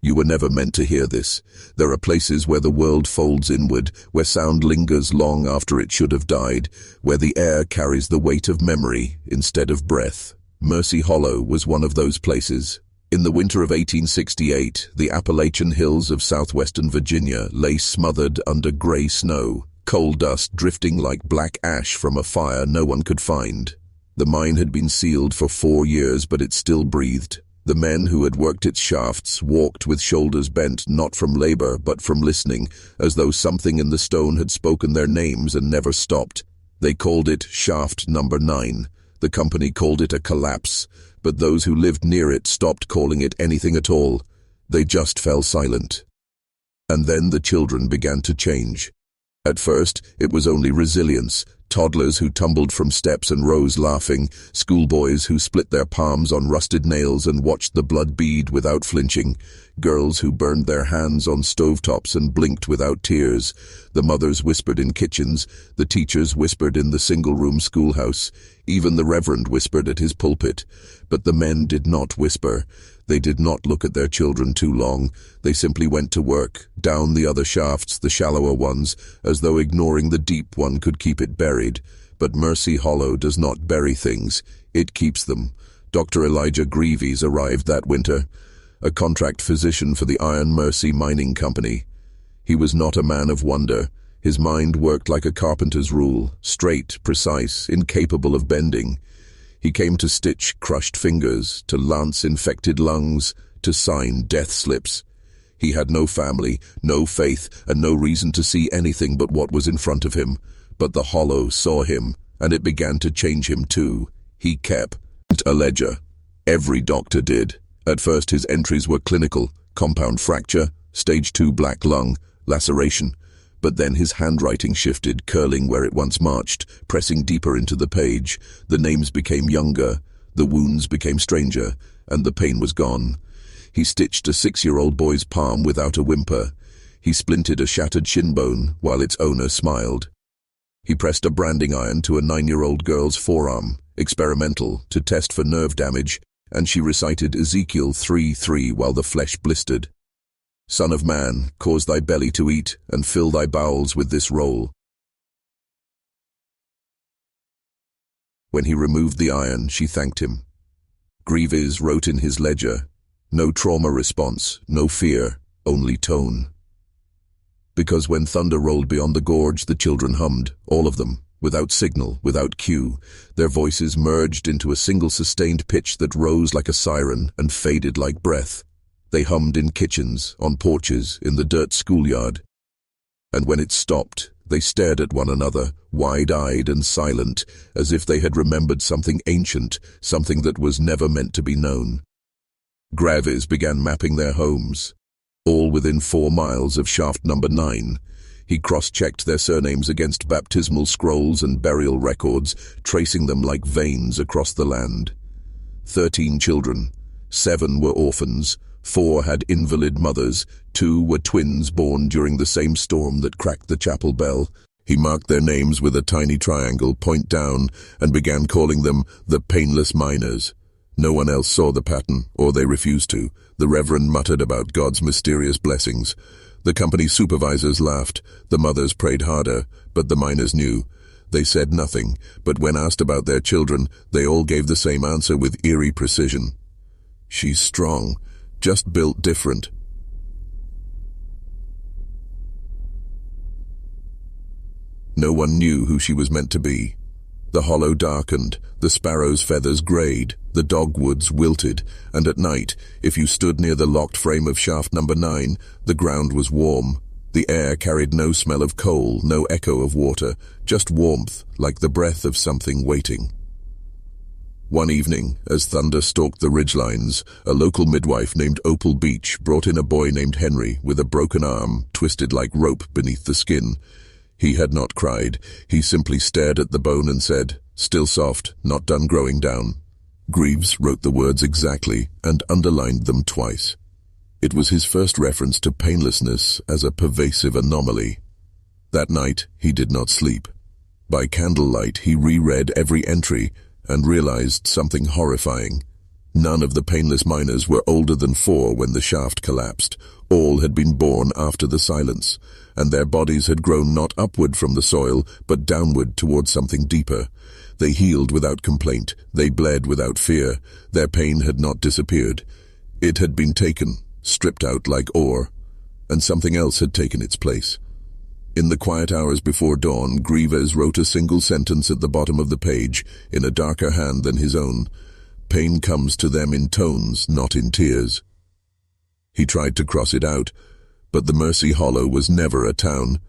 You were never meant to hear this. There are places where the world folds inward, where sound lingers long after it should have died, where the air carries the weight of memory instead of breath. Mercy Hollow was one of those places. In the winter of 1868, the Appalachian hills of southwestern Virginia lay smothered under gray snow, coal dust drifting like black ash from a fire no one could find. The mine had been sealed for 4 years, but it still breathed. The men who had worked its shafts walked with shoulders bent, not from labor but from listening, as though something in the stone had spoken their names and never stopped. They called it Shaft Number 9. The company called it a collapse, but those who lived near it stopped calling it anything at all. They just fell silent. And then the children began to change. At first, it was only resilience. Toddlers who tumbled from steps and rose laughing, schoolboys who split their palms on rusted nails and watched the blood bead without flinching, girls who burned their hands on stovetops and blinked without tears. The mothers whispered in kitchens, the teachers whispered in the single-room schoolhouse, even the reverend whispered at his pulpit. But the men did not whisper. They did not look at their children too long. They simply went to work, down the other shafts, the shallower ones, as though ignoring the deep one could keep it buried. But Mercy Hollow does not bury things, it keeps them. Dr. Elijah Greaves arrived that winter, a contract physician for the Iron Mercy Mining Company. He was not a man of wonder. His mind worked like a carpenter's rule, straight, precise, incapable of bending. He came to stitch crushed fingers, to lance infected lungs, to sign death slips. He had no family, no faith, and no reason to see anything but what was in front of him. But the Hollow saw him, and it began to change him too. He kept a ledger. Every doctor did. At first his entries were clinical: compound fracture, stage 2 black lung, laceration. But then his handwriting shifted, curling where it once marched, pressing deeper into the page. The names became younger, the wounds became stranger, and the pain was gone. He stitched a 6-year-old boy's palm without a whimper. He splinted a shattered shin bone while its owner smiled. He pressed a branding iron to a 9-year-old girl's forearm, experimental, to test for nerve damage, and she recited Ezekiel 3:3 while the flesh blistered. Son of man, cause thy belly to eat, and fill thy bowels with this roll. When he removed the iron, she thanked him. Greaves wrote in his ledger, no trauma response, no fear, only tone. Because when thunder rolled beyond the gorge, the children hummed, all of them, without signal, without cue. Their voices merged into a single sustained pitch that rose like a siren and faded like breath. They hummed in kitchens, on porches, in the dirt schoolyard. And when it stopped, they stared at one another, wide-eyed and silent, as if they had remembered something ancient, something that was never meant to be known. Greaves began mapping their homes, all within 4 miles of Shaft Number 9. He cross-checked their surnames against baptismal scrolls and burial records, tracing them like veins across the land. 13 children, 7 were orphans, 4 had invalid mothers, 2 were twins born during the same storm that cracked the chapel bell. He marked their names with a tiny triangle, point down, and began calling them the Painless Miners. No one else saw the pattern, or they refused to. The Reverend muttered about God's mysterious blessings. The company supervisors laughed. The mothers prayed harder, but the miners knew. They said nothing, but when asked about their children, they all gave the same answer with eerie precision. She's strong, just built different. No one knew who she was meant to be. The hollow darkened, the sparrow's feathers grayed, the dogwoods wilted, and at night, if you stood near the locked frame of Shaft Number 9, the ground was warm. The air carried no smell of coal, no echo of water, just warmth, like the breath of something waiting. One evening, as thunder stalked the ridgelines, a local midwife named Opal Beach brought in a boy named Henry with a broken arm, twisted like rope beneath the skin. He had not cried. He simply stared at the bone and said, "Still soft, not done growing down." Greaves wrote the words exactly and underlined them twice. It was his first reference to painlessness as a pervasive anomaly. That night, he did not sleep. By candlelight, he reread every entry and realized something horrifying. None of the painless miners were older than 4 when the shaft collapsed. All had been born after the silence, and their bodies had grown not upward from the soil, but downward towards something deeper. They healed without complaint. They bled without fear. Their pain had not disappeared. It had been taken, stripped out like ore, and something else had taken its place. In the quiet hours before dawn, Grives wrote a single sentence at the bottom of the page, in a darker hand than his own. Pain comes to them in tones, not in tears. He tried to cross it out, but the Mercy Hollow was never a town.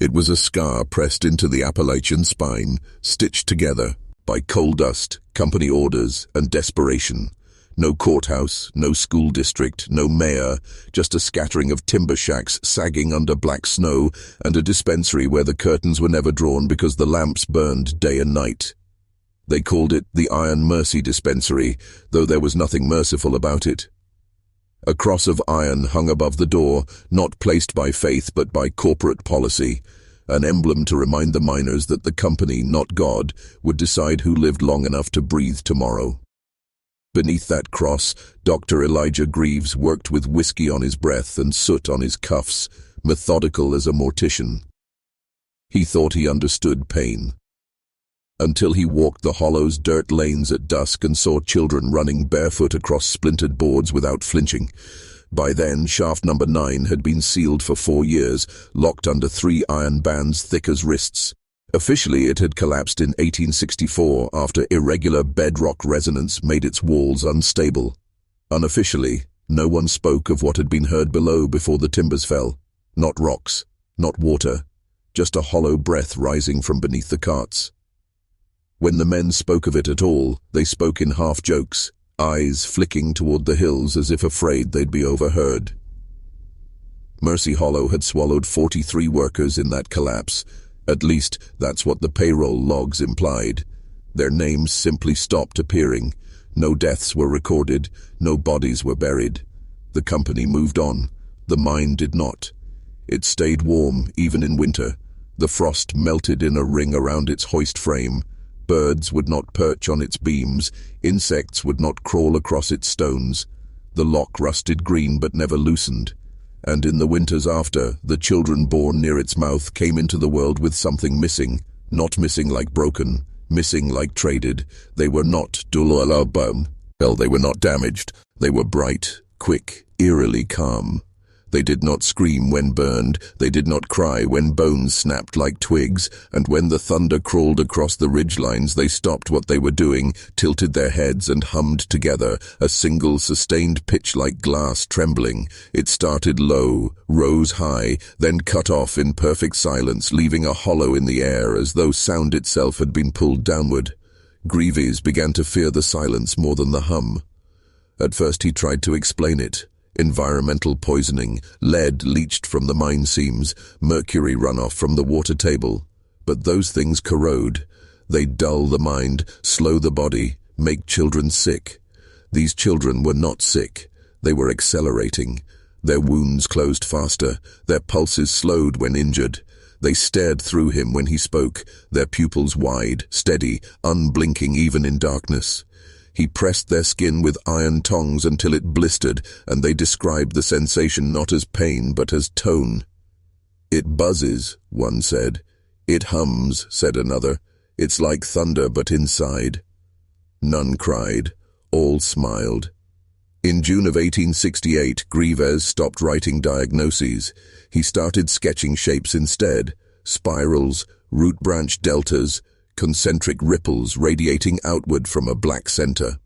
It was a scar pressed into the Appalachian spine, stitched together by coal dust, company orders, and desperation. No courthouse, no school district, no mayor, just a scattering of timber shacks sagging under black snow and a dispensary where the curtains were never drawn because the lamps burned day and night. They called it the Iron Mercy Dispensary, though there was nothing merciful about it. A cross of iron hung above the door, not placed by faith but by corporate policy, an emblem to remind the miners that the company, not God, would decide who lived long enough to breathe tomorrow. Beneath that cross, Dr. Elijah Grives worked with whiskey on his breath and soot on his cuffs, methodical as a mortician. He thought he understood pain, until he walked the hollow's dirt lanes at dusk and saw children running barefoot across splintered boards without flinching. By then, shaft number 9 had been sealed for 4 years, locked under 3 iron bands thick as wrists. Officially, it had collapsed in 1864 after irregular bedrock resonance made its walls unstable. Unofficially, no one spoke of what had been heard below before the timbers fell. Not rocks, not water, just a hollow breath rising from beneath the carts. When the men spoke of it at all, they spoke in half-jokes, eyes flicking toward the hills as if afraid they'd be overheard. Mercy Hollow had swallowed 43 workers in that collapse. At least, that's what the payroll logs implied. Their names simply stopped appearing. No deaths were recorded, no bodies were buried. The company moved on. The mine did not. It stayed warm, even in winter. The frost melted in a ring around its hoist frame. Birds would not perch on its beams, insects would not crawl across its stones. The lock rusted green but never loosened, and in the winters after, the children born near its mouth came into the world with something missing, not missing like broken, missing like traded. They were not dulalabum. Well, they were not damaged. They were bright, quick, eerily calm. They did not scream when burned, they did not cry when bones snapped like twigs, and when the thunder crawled across the ridgelines they stopped what they were doing, tilted their heads and hummed together, a single sustained pitch like glass trembling. It started low, rose high, then cut off in perfect silence, leaving a hollow in the air as though sound itself had been pulled downward. Grives began to fear the silence more than the hum. At first he tried to explain it. Environmental poisoning, lead leached from the mine seams, mercury runoff from the water table. But those things corrode. They dull the mind, slow the body, make children sick. These children were not sick. They were accelerating. Their wounds closed faster. Their pulses slowed when injured. They stared through him when he spoke, their pupils wide, steady, unblinking even in darkness. He pressed their skin with iron tongs until it blistered, and they described the sensation not as pain but as tone. "It buzzes," one said. "It hums," said another. "It's like thunder but inside." None cried. All smiled. In June of 1868, Grives stopped writing diagnoses. He started sketching shapes instead. Spirals, root-branch deltas, concentric ripples radiating outward from a black center.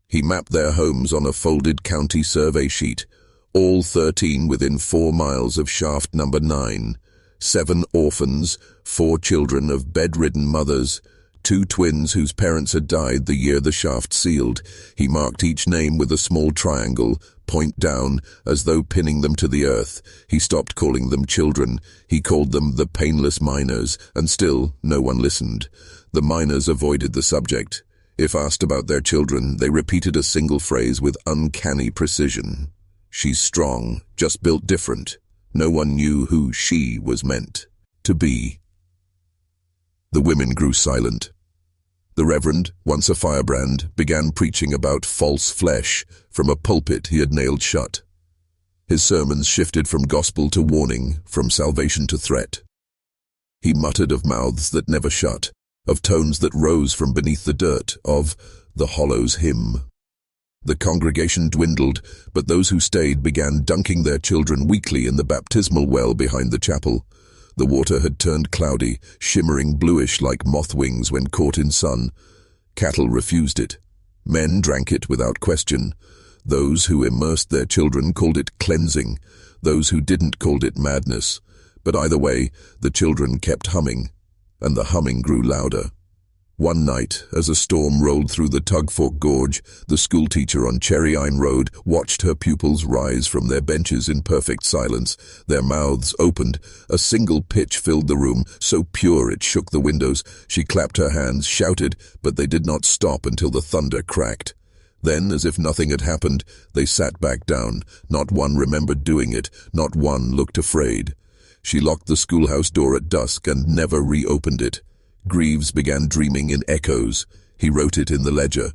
He mapped their homes on a folded county survey sheet, all 13 within 4 miles of shaft number 9, 7 orphans, 4 children of bedridden mothers, 2 twins whose parents had died the year the shaft sealed. He marked each name with a small triangle, point down, as though pinning them to the earth. He stopped calling them children. He called them the painless miners, and still no one listened. The miners avoided the subject. If asked about their children, they repeated a single phrase with uncanny precision. "She's strong, just built different." No one knew who she was meant to be. The women grew silent. The Reverend, once a firebrand, began preaching about false flesh from a pulpit he had nailed shut. His sermons shifted from gospel to warning, from salvation to threat. He muttered of mouths that never shut, of tones that rose from beneath the dirt, of the Hollow's hymn. The congregation dwindled, but those who stayed began dunking their children weekly in the baptismal well behind the chapel. The water had turned cloudy, shimmering bluish like moth wings when caught in sun. Cattle refused it. Men drank it without question. Those who immersed their children called it cleansing. Those who didn't called it madness. But either way, the children kept humming, and the humming grew louder. One night, as a storm rolled through the Tugfork Gorge, the schoolteacher on Cherryine Road watched her pupils rise from their benches in perfect silence. Their mouths opened. A single pitch filled the room, so pure it shook the windows. She clapped her hands, shouted, but they did not stop until the thunder cracked. Then, as if nothing had happened, they sat back down. Not one remembered doing it. Not one looked afraid. She locked the schoolhouse door at dusk and never reopened it. Greaves began dreaming in echoes. He wrote it in the ledger.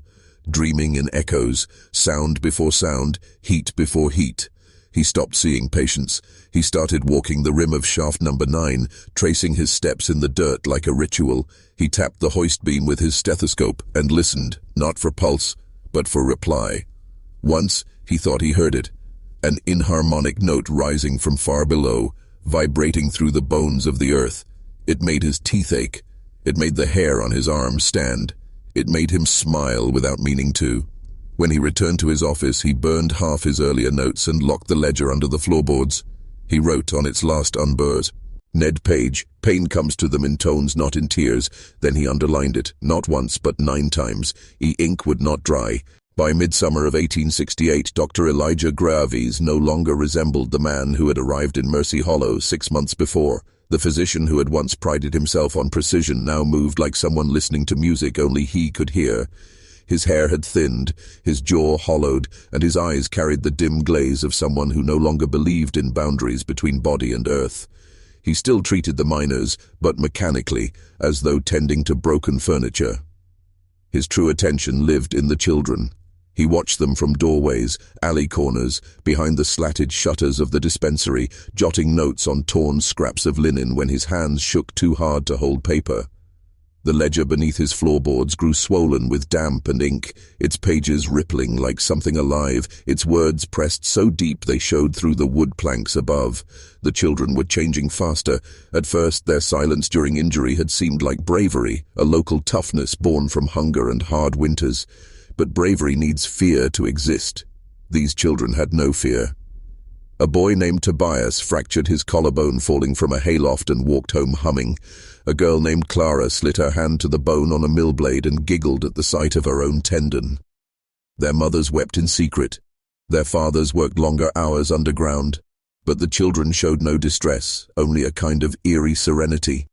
Dreaming in echoes, sound before sound, heat before heat. He stopped seeing patients. He started walking the rim of shaft number 9, tracing his steps in the dirt like a ritual. He tapped the hoist beam with his stethoscope and listened, not for pulse, but for reply. Once, he thought he heard it. An inharmonic note rising from far below, vibrating through the bones of the earth. It made his teeth ache. It made the hair on his arms stand. It made him smile without meaning to. When he returned to his office, he burned half his earlier notes and locked the ledger under the floorboards. He wrote on its last unburrs, "Ned Page, pain comes to them in tones, not in tears." Then he underlined it, not once but 9 times. Ink would not dry. By midsummer of 1868, Dr. Elijah Graves no longer resembled the man who had arrived in Mercy Hollow 6 months before. The physician who had once prided himself on precision now moved like someone listening to music only he could hear. His hair had thinned, his jaw hollowed, and his eyes carried the dim glaze of someone who no longer believed in boundaries between body and earth. He still treated the miners, but mechanically, as though tending to broken furniture. His true attention lived in the children. He watched them from doorways, alley corners, behind the slatted shutters of the dispensary, jotting notes on torn scraps of linen when his hands shook too hard to hold paper. The ledger beneath his floorboards grew swollen with damp and ink, its pages rippling like something alive, its words pressed so deep they showed through the wood planks above. The children were changing faster. At first, their silence during injury had seemed like bravery, a local toughness born from hunger and hard winters. But bravery needs fear to exist. These children had no fear. A boy named Tobias fractured his collarbone falling from a hayloft and walked home humming. A girl named Clara slit her hand to the bone on a mill blade and giggled at the sight of her own tendon. Their mothers wept in secret. Their fathers worked longer hours underground. But the children showed no distress, only a kind of eerie serenity,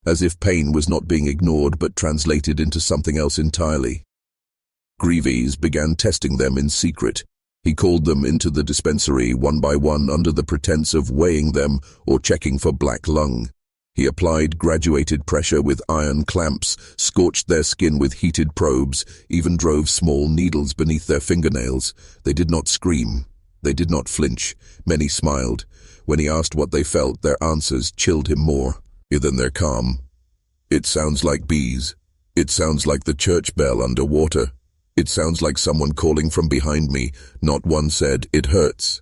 as if pain was not being ignored but translated into something else entirely. Greaves began testing them in secret. He called them into the dispensary one by one under the pretense of weighing them or checking for black lung. He applied graduated pressure with iron clamps, scorched their skin with heated probes, even drove small needles beneath their fingernails. They did not scream. They did not flinch. Many smiled. When he asked what they felt, their answers chilled him more than their calm. "It sounds like bees. It sounds like the church bell underwater. It sounds like someone calling from behind me." Not one said, "It hurts."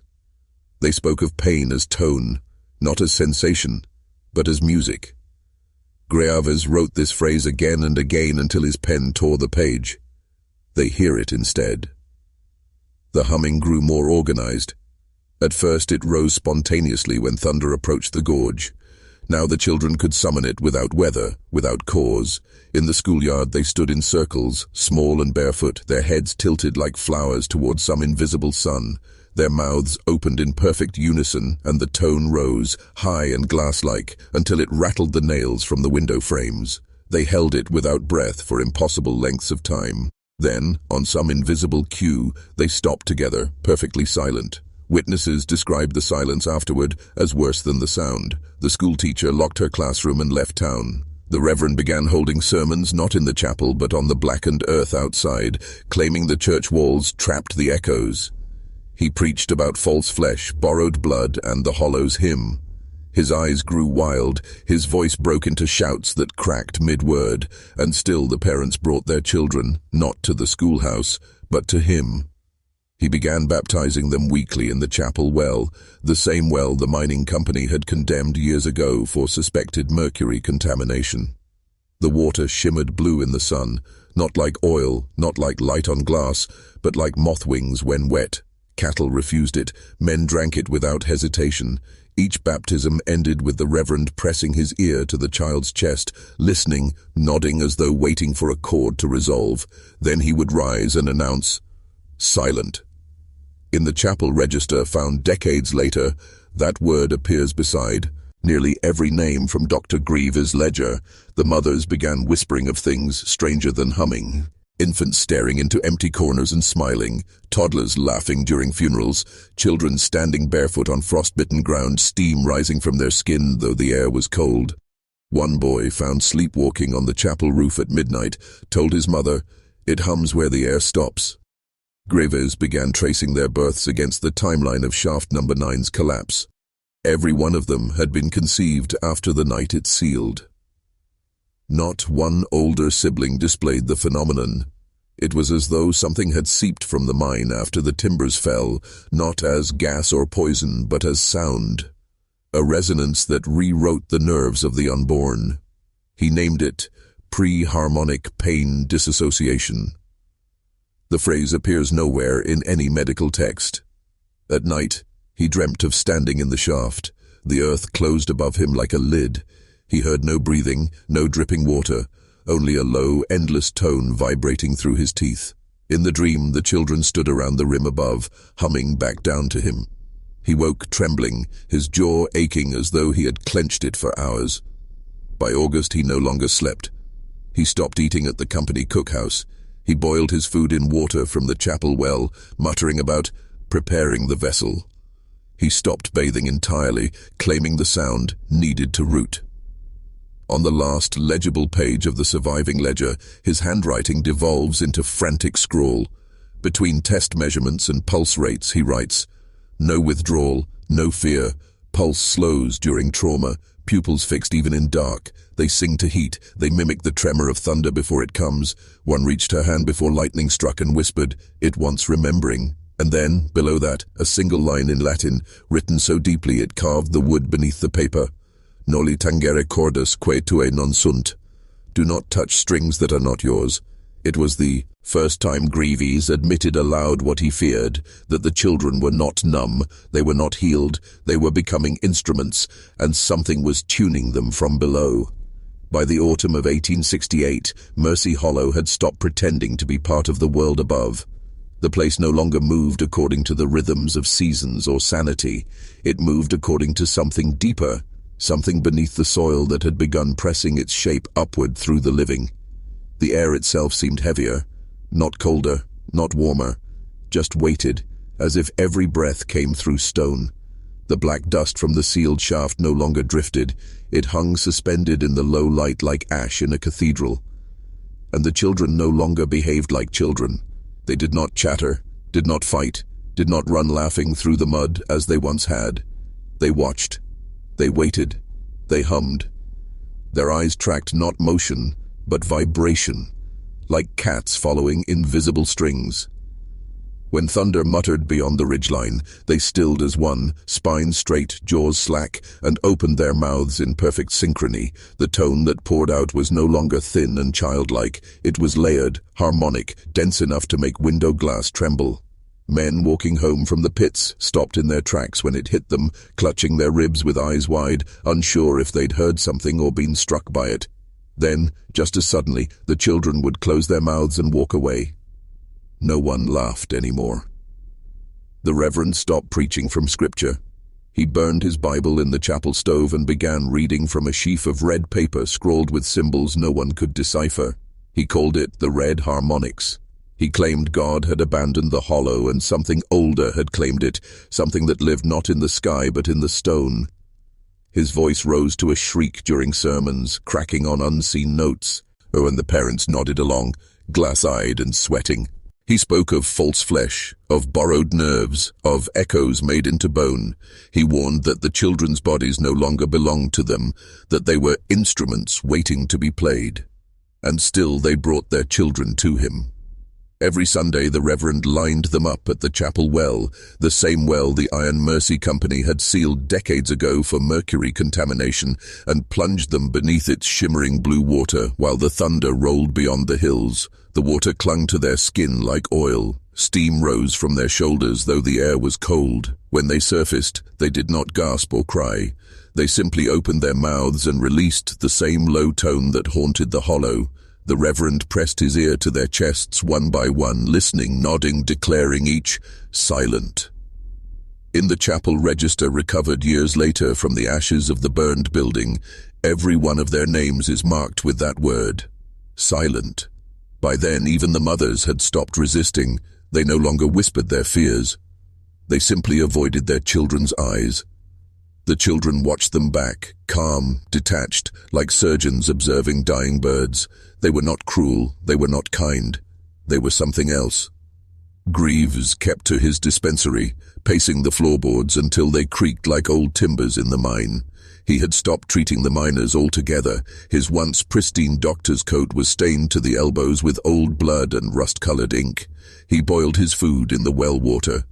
They spoke of pain as tone, not as sensation, but as music. Graves wrote this phrase again and again until his pen tore the page. They hear it instead. The humming grew more organized. At first it rose spontaneously when thunder approached the gorge. Now the children could summon it without weather, without cause. In the schoolyard they stood in circles, small and barefoot, their heads tilted like flowers towards some invisible sun. Their mouths opened in perfect unison, and the tone rose, high and glass-like, until it rattled the nails from the window frames. They held it without breath for impossible lengths of time. Then, on some invisible cue, they stopped together, perfectly silent. Witnesses described the silence afterward as worse than the sound. The schoolteacher locked her classroom and left town. The Reverend began holding sermons not in the chapel but on the blackened earth outside, claiming the church walls trapped the echoes. He preached about false flesh, borrowed blood, and the Hollow's hymn. His eyes grew wild, his voice broke into shouts that cracked mid-word, and still the parents brought their children, not to the schoolhouse, but to him. He began baptizing them weekly in the chapel well, the same well the mining company had condemned years ago for suspected mercury contamination. The water shimmered blue in the sun, not like oil, not like light on glass, but like moth wings when wet. Cattle refused it, men drank it without hesitation. Each baptism ended with the Reverend pressing his ear to the child's chest, listening, nodding as though waiting for a chord to resolve. Then he would rise and announce, "Silent." In the chapel register found decades later, that word appears beside nearly every name from Dr. Greaves' ledger. The mothers began whispering of things stranger than humming. Infants staring into empty corners and smiling, toddlers laughing during funerals, children standing barefoot on frostbitten ground, steam rising from their skin though the air was cold. One boy, found sleepwalking on the chapel roof at midnight, told his mother, "It hums where the air stops." Greaves began tracing their births against the timeline of shaft number 9's collapse. Every one of them had been conceived after the night it sealed. Not one older sibling displayed the phenomenon. It was as though something had seeped from the mine after the timbers fell, not as gas or poison, but as sound. A resonance that rewrote the nerves of the unborn. He named it pre-harmonic pain dissociation. The phrase appears nowhere in any medical text. At night, he dreamt of standing in the shaft. The earth closed above him like a lid. He heard no breathing, no dripping water, only a low, endless tone vibrating through his teeth. In the dream, the children stood around the rim above, humming back down to him. He woke trembling, his jaw aching as though he had clenched it for hours. By August, he no longer slept. He stopped eating at the company cookhouse. He boiled his food in water from the chapel well, muttering about preparing the vessel. He stopped bathing entirely, claiming the sound needed to root. On the last legible page of the surviving ledger, his handwriting devolves into frantic scrawl. Between test measurements and pulse rates, he writes, "No withdrawal, no fear. Pulse slows during trauma, pupils fixed even in dark. They sing to heat, they mimic the tremor of thunder before it comes." One reached her hand before lightning struck and whispered, "It wants remembering." And then, below that, a single line in Latin, written so deeply it carved the wood beneath the paper. "Noli tangere cordas quae tue non sunt." Do not touch strings that are not yours. It was the first time Greaves admitted aloud what he feared, that the children were not numb, they were not healed, they were becoming instruments, and something was tuning them from below. By the autumn of 1868, Mercy Hollow had stopped pretending to be part of the world above. The place no longer moved according to the rhythms of seasons or sanity. It moved according to something deeper, something beneath the soil that had begun pressing its shape upward through the living. The air itself seemed heavier, not colder, not warmer, just weighted, as if every breath came through stone. The black dust from the sealed shaft no longer drifted. It hung suspended in the low light like ash in a cathedral. And the children no longer behaved like children. They did not chatter, did not fight, did not run laughing through the mud as they once had. They watched. They waited. They hummed. Their eyes tracked not motion, but vibration, like cats following invisible strings. When thunder muttered beyond the ridgeline, they stilled as one, spines straight, jaws slack, and opened their mouths in perfect synchrony. The tone that poured out was no longer thin and childlike. It was layered, harmonic, dense enough to make window glass tremble. Men walking home from the pits stopped in their tracks when it hit them, clutching their ribs with eyes wide, unsure if they'd heard something or been struck by it. Then, just as suddenly, the children would close their mouths and walk away. No one laughed anymore. The Reverend stopped preaching from Scripture. He burned his Bible in the chapel stove and began reading from a sheaf of red paper scrawled with symbols no one could decipher. He called it the Red Harmonics. He claimed God had abandoned the hollow and something older had claimed it, something that lived not in the sky but in the stone. His voice rose to a shriek during sermons, cracking on unseen notes. Oh, and the parents nodded along, glass-eyed and sweating. He spoke of false flesh, of borrowed nerves, of echoes made into bone. He warned that the children's bodies no longer belonged to them, that they were instruments waiting to be played. And still they brought their children to him. Every Sunday the Reverend lined them up at the chapel well, the same well the Iron Mercy Company had sealed decades ago for mercury contamination, and plunged them beneath its shimmering blue water while the thunder rolled beyond the hills. The water clung to their skin like oil. Steam rose from their shoulders though the air was cold. When they surfaced, they did not gasp or cry. They simply opened their mouths and released the same low tone that haunted the hollow. The Reverend pressed his ear to their chests one by one, listening, nodding, declaring each silent. In the chapel register recovered years later from the ashes of the burned building, every one of their names is marked with that word, silent. By then, even the mothers had stopped resisting. They no longer whispered their fears. They simply avoided their children's eyes. The children watched them back, calm, detached, like surgeons observing dying birds. They were not cruel, they were not kind. They were something else. Greaves kept to his dispensary, pacing the floorboards until they creaked like old timbers in the mine. He had stopped treating the miners altogether. His once pristine doctor's coat was stained to the elbows with old blood and rust-colored ink. He boiled his food in the well water.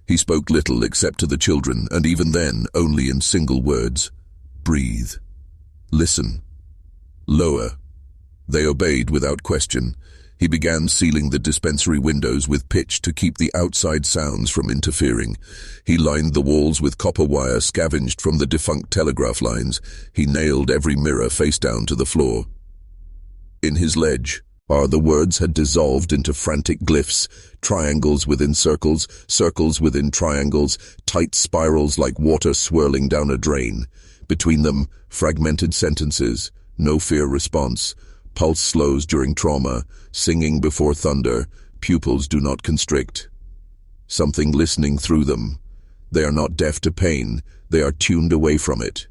He spoke little except to the children, and even then only in single words. Breathe. Listen. Lower. They obeyed without question. He began sealing the dispensary windows with pitch to keep the outside sounds from interfering. He lined the walls with copper wire scavenged from the defunct telegraph lines. He nailed every mirror face down to the floor. In his ledge, the words had dissolved into frantic glyphs, triangles within circles, circles within triangles, tight spirals like water swirling down a drain. Between them, fragmented sentences, no fear response, pulse slows during trauma, singing before thunder, pupils do not constrict. Something listening through them. They are not deaf to pain, they are tuned away from it.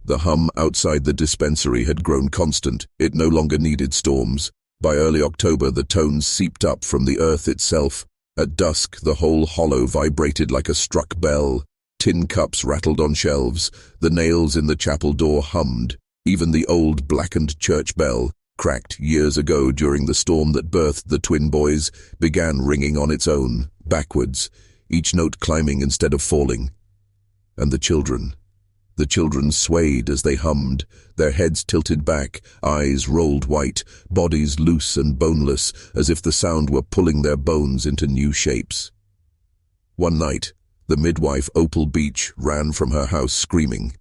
The hum outside the dispensary had grown constant. It no longer needed storms. By early October, the tones seeped up from the earth itself. At dusk, the whole hollow vibrated like a struck bell. Tin cups rattled on shelves. The nails in the chapel door hummed. Even the old blackened church bell, cracked years ago during the storm that birthed the twin boys, began ringing on its own, backwards, each note climbing instead of falling. And the children swayed as they hummed, their heads tilted back, eyes rolled white, bodies loose and boneless, as if the sound were pulling their bones into new shapes. One night, the midwife Opal Beach ran from her house screaming.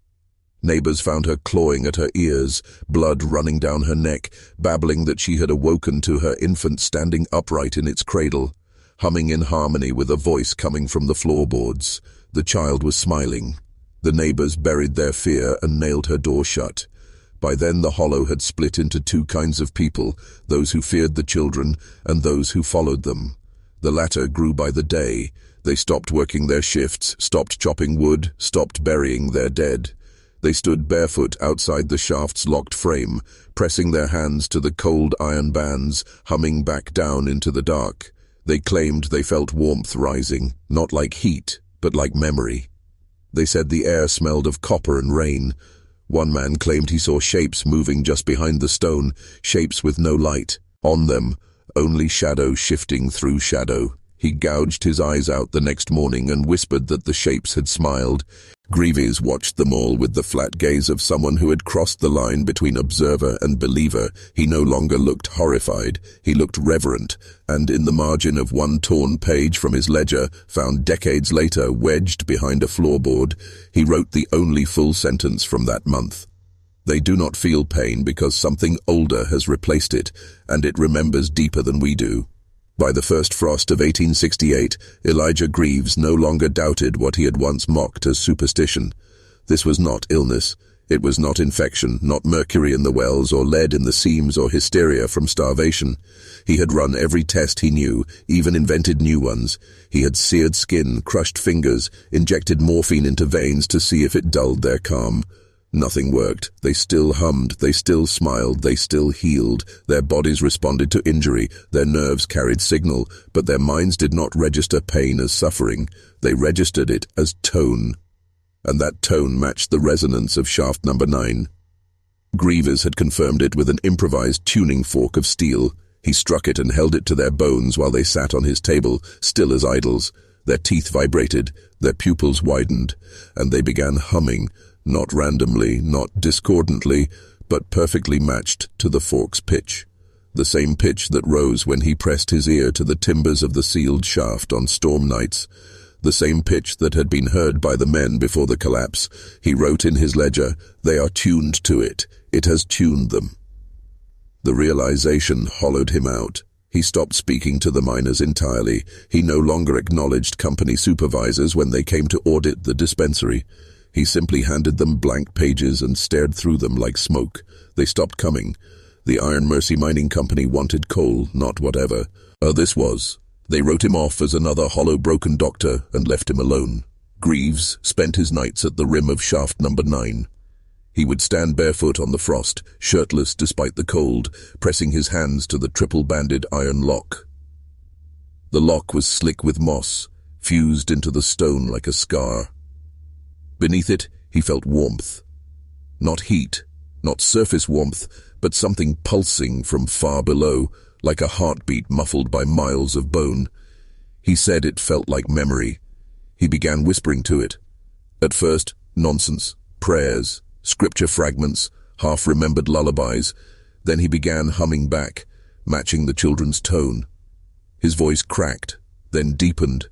Neighbors found her clawing at her ears, blood running down her neck, babbling that she had awoken to her infant standing upright in its cradle, humming in harmony with a voice coming from the floorboards. The child was smiling. The neighbors buried their fear and nailed her door shut. By then the hollow had split into two kinds of people, those who feared the children and those who followed them. The latter grew by the day. They stopped working their shifts, stopped chopping wood, stopped burying their dead. They stood barefoot outside the shaft's locked frame, pressing their hands to the cold iron bands, humming back down into the dark. They claimed they felt warmth rising, not like heat, but like memory. They said the air smelled of copper and rain. One man claimed he saw shapes moving just behind the stone, shapes with no light. On them, only shadow shifting through shadow. He gouged his eyes out the next morning and whispered that the shapes had smiled. Greaves watched them all with the flat gaze of someone who had crossed the line between observer and believer. He no longer looked horrified, he looked reverent, and in the margin of one torn page from his ledger, found decades later wedged behind a floorboard, he wrote the only full sentence from that month. They do not feel pain because something older has replaced it, and it remembers deeper than we do. By the first frost of 1868, Elijah Greaves no longer doubted what he had once mocked as superstition. This was not illness. It was not infection, not mercury in the wells or lead in the seams or hysteria from starvation. He had run every test he knew, even invented new ones. He had seared skin, crushed fingers, injected morphine into veins to see if it dulled their calm. Nothing worked. They still hummed, they still smiled, they still healed. Their bodies responded to injury, their nerves carried signal, but their minds did not register pain as suffering. They registered it as tone. And that tone matched the resonance of shaft number 9. Greaves had confirmed it with an improvised tuning fork of steel. He struck it and held it to their bones while they sat on his table, still as idols. Their teeth vibrated, their pupils widened, and they began humming, not randomly, not discordantly, but perfectly matched to the fork's pitch. The same pitch that rose when he pressed his ear to the timbers of the sealed shaft on storm nights. The same pitch that had been heard by the men before the collapse. He wrote in his ledger, "They are tuned to it. It has tuned them." The realization hollowed him out. He stopped speaking to the miners entirely. He no longer acknowledged company supervisors when they came to audit the dispensary. He simply handed them blank pages and stared through them like smoke. They stopped coming. The Iron Mercy Mining Company wanted coal, not whatever. This was. They wrote him off as another hollow broken doctor and left him alone. Greaves spent his nights at the rim of shaft number 9. He would stand barefoot on the frost, shirtless despite the cold, pressing his hands to the triple-banded iron lock. The lock was slick with moss, fused into the stone like a scar. Beneath it, he felt warmth. Not heat, not surface warmth, but something pulsing from far below, like a heartbeat muffled by miles of bone. He said it felt like memory. He began whispering to it. At first, nonsense, prayers, scripture fragments, half-remembered lullabies. Then he began humming back, matching the children's tone. His voice cracked, then deepened,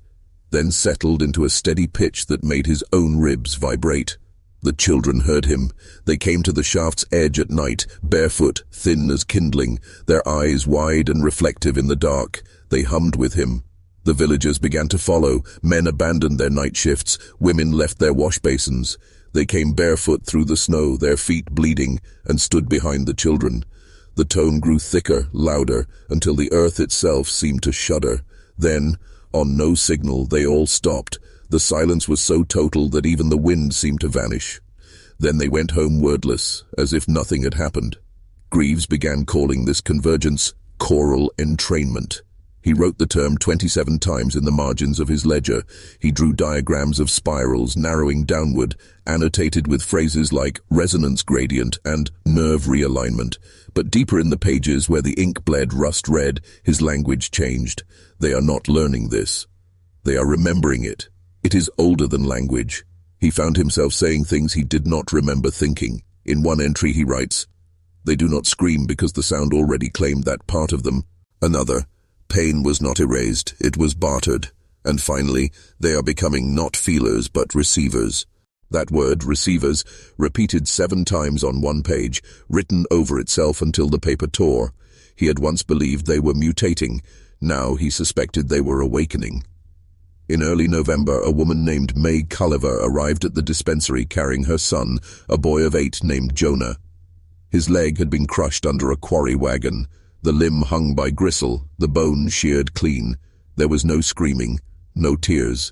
then settled into a steady pitch that made his own ribs vibrate. The children heard him. They came to the shaft's edge at night, barefoot, thin as kindling, their eyes wide and reflective in the dark. They hummed with him. The villagers began to follow. Men abandoned their night shifts. Women left their wash basins. They came barefoot through the snow, their feet bleeding, and stood behind the children. The tone grew thicker, louder, until the earth itself seemed to shudder. Then, on no signal, they all stopped. The silence was so total that even the wind seemed to vanish. Then they went home wordless, as if nothing had happened. Greaves began calling this convergence choral entrainment. He wrote the term 27 times in the margins of his ledger. He drew diagrams of spirals narrowing downward, annotated with phrases like resonance gradient and nerve realignment. But deeper in the pages where the ink bled rust red, his language changed. They are not learning this. They are remembering it. It is older than language. He found himself saying things he did not remember thinking. In one entry he writes, "They do not scream because the sound already claimed that part of them." Another, "Pain was not erased, it was bartered." And finally, "They are becoming not feelers but receivers." That word, receivers, repeated 7 times on one page, written over itself until the paper tore. He had once believed they were mutating. Now he suspected they were awakening. In early November, a woman named May Culliver arrived at the dispensary carrying her son, a boy of 8 named Jonah. His leg had been crushed under a quarry wagon, the limb hung by gristle, the bone sheared clean. There was no screaming, no tears.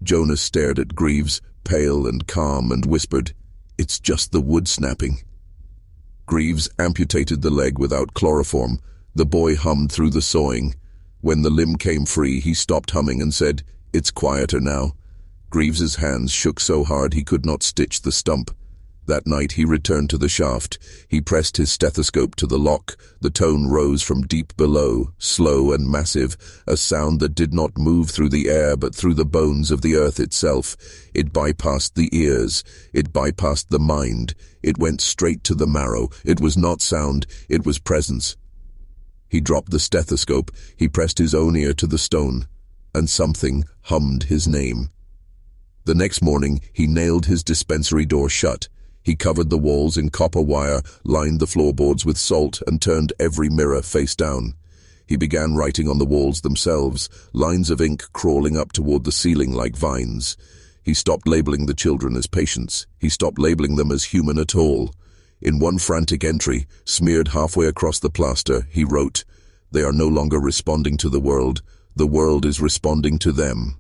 Jonah stared at Greaves, pale and calm, and whispered, "It's just the wood snapping." Greaves amputated the leg without chloroform. The boy hummed through the sawing. When the limb came free, he stopped humming and said, "It's quieter now." Greaves's hands shook so hard he could not stitch the stump. That night he returned to the shaft. He pressed his stethoscope to the lock. The tone rose from deep below, slow and massive, a sound that did not move through the air but through the bones of the earth itself. It bypassed the ears. It bypassed the mind. It went straight to the marrow. It was not sound. It was presence. He dropped the stethoscope. He pressed his own ear to the stone, and something hummed his name. The next morning, he nailed his dispensary door shut. He covered the walls in copper wire, lined the floorboards with salt, and turned every mirror face down. He began writing on the walls themselves, lines of ink crawling up toward the ceiling like vines. He stopped labeling the children as patients. He stopped labeling them as human at all. In one frantic entry, smeared halfway across the plaster, he wrote, "They are no longer responding to the world is responding to them."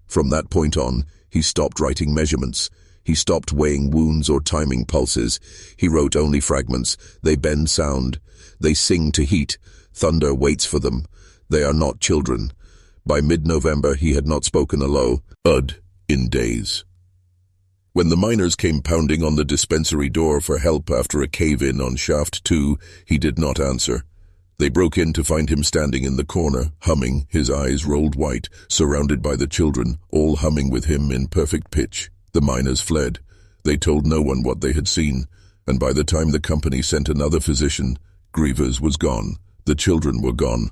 From that point on, he stopped writing measurements. He stopped weighing wounds or timing pulses. He wrote only fragments. They bend sound. They sing to heat. Thunder waits for them. They are not children. By mid-November, he had not spoken a low "ud" in days. When the miners came pounding on the dispensary door for help after a cave-in on Shaft 2, he did not answer. They broke in to find him standing in the corner, humming, his eyes rolled white, surrounded by the children, all humming with him in perfect pitch. The miners fled. They told no one what they had seen, and by the time the company sent another physician, Grievous was gone. The children were gone.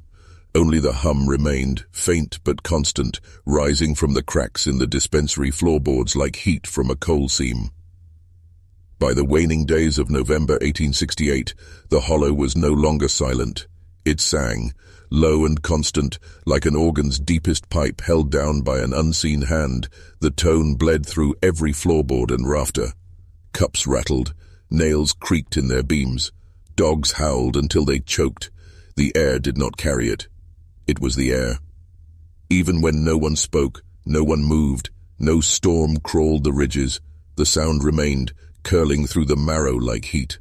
Only the hum remained, faint but constant, rising from the cracks in the dispensary floorboards like heat from a coal seam. By the waning days of November 1868, the hollow was no longer silent. It sang, low and constant, like an organ's deepest pipe held down by an unseen hand. The tone bled through every floorboard and rafter. Cups rattled, nails creaked in their beams. Dogs howled until they choked. The air did not carry it. It was the air. Even when no one spoke, no one moved, no storm crawled the ridges, the sound remained, curling through the marrow like heat.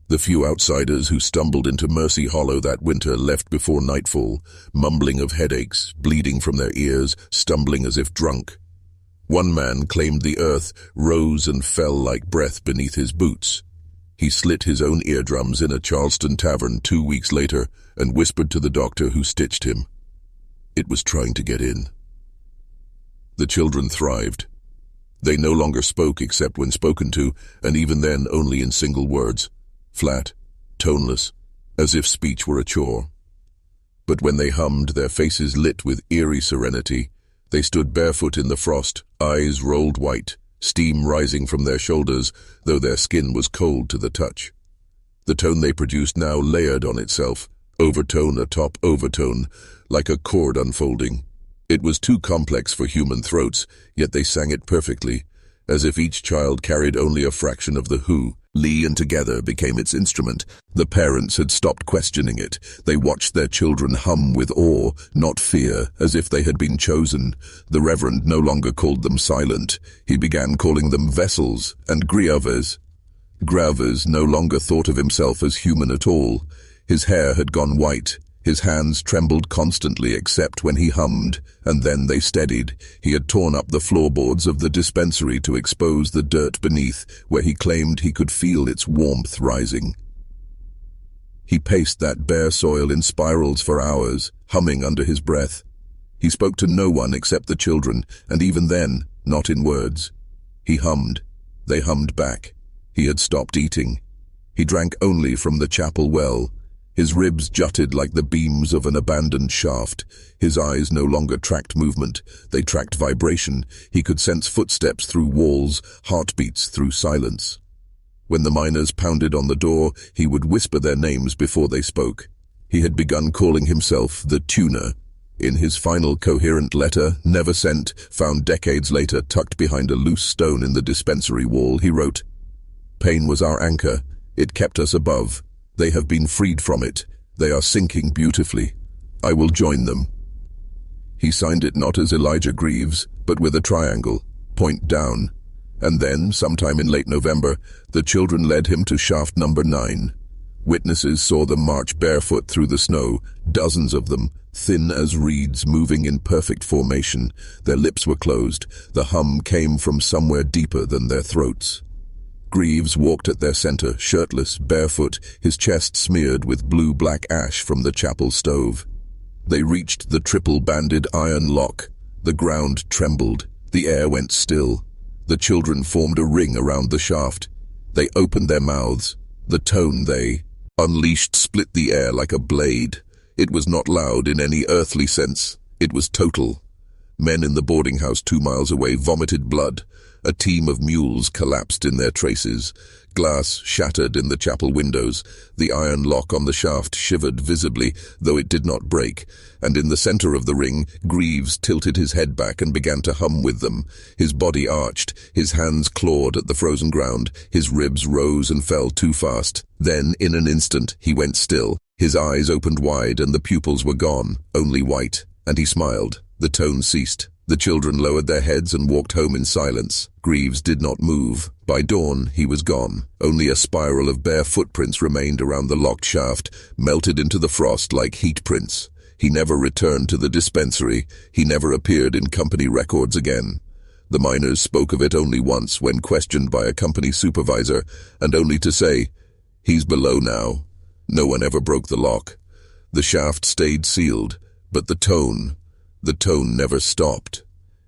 The few outsiders who stumbled into Mercy Hollow that winter left before nightfall, mumbling of headaches, bleeding from their ears, stumbling as if drunk. One man claimed the earth rose and fell like breath beneath his boots. He slit his own eardrums in a Charleston tavern 2 weeks later and whispered to the doctor who stitched him. It was trying to get in. The children thrived. They no longer spoke except when spoken to, and even then only in single words, flat, toneless, as if speech were a chore. But when they hummed, their faces lit with eerie serenity. They stood barefoot in the frost, eyes rolled white, steam rising from their shoulders, though their skin was cold to the touch. The tone they produced now layered on itself, overtone atop overtone, like a chord unfolding. It was too complex for human throats, yet they sang it perfectly, as if each child carried only a fraction of the who. Lee and Together became its instrument. The parents had stopped questioning it. They watched their children hum with awe, not fear, as if they had been chosen. The Reverend no longer called them silent. He began calling them vessels and Grievous. Grievous no longer thought of himself as human at all. His hair had gone white. His hands trembled constantly except when he hummed, and then they steadied. He had torn up the floorboards of the dispensary to expose the dirt beneath, where he claimed he could feel its warmth rising. He paced that bare soil in spirals for hours, humming under his breath. He spoke to no one except the children, and even then, not in words. He hummed. They hummed back. He had stopped eating. He drank only from the chapel well. His ribs jutted like the beams of an abandoned shaft. His eyes no longer tracked movement. They tracked vibration. He could sense footsteps through walls, heartbeats through silence. When the miners pounded on the door, he would whisper their names before they spoke. He had begun calling himself the Tuner. In his final coherent letter, never sent, found decades later tucked behind a loose stone in the dispensary wall, he wrote, "Pain was our anchor. It kept us above. They have been freed from it. They are sinking beautifully. I will join them." He signed it not as Elijah Greaves, but with a triangle, point down. And then, sometime in late November, the children led him to shaft number 9. Witnesses saw them march barefoot through the snow, dozens of them, thin as reeds, moving in perfect formation. Their lips were closed. The hum came from somewhere deeper than their throats. Greaves walked at their center, shirtless, barefoot, his chest smeared with blue-black ash from the chapel stove. They reached the triple-banded iron lock. The ground trembled. The air went still. The children formed a ring around the shaft. They opened their mouths. The tone they unleashed split the air like a blade. It was not loud in any earthly sense. It was total. Men in the boarding house 2 miles away vomited blood. A team of mules collapsed in their traces. Glass shattered in the chapel windows. The iron lock on the shaft shivered visibly, though it did not break. And in the center of the ring, Greaves tilted his head back and began to hum with them. His body arched, his hands clawed at the frozen ground, his ribs rose and fell too fast. Then, in an instant, he went still. His eyes opened wide and the pupils were gone, only white. And he smiled. The tone ceased. The children lowered their heads and walked home in silence. Greaves did not move. By dawn, he was gone. Only a spiral of bare footprints remained around the locked shaft, melted into the frost like heat prints. He never returned to the dispensary. He never appeared in company records again. The miners spoke of it only once when questioned by a company supervisor, and only to say, "He's below now." No one ever broke the lock. The shaft stayed sealed, but the tone never stopped.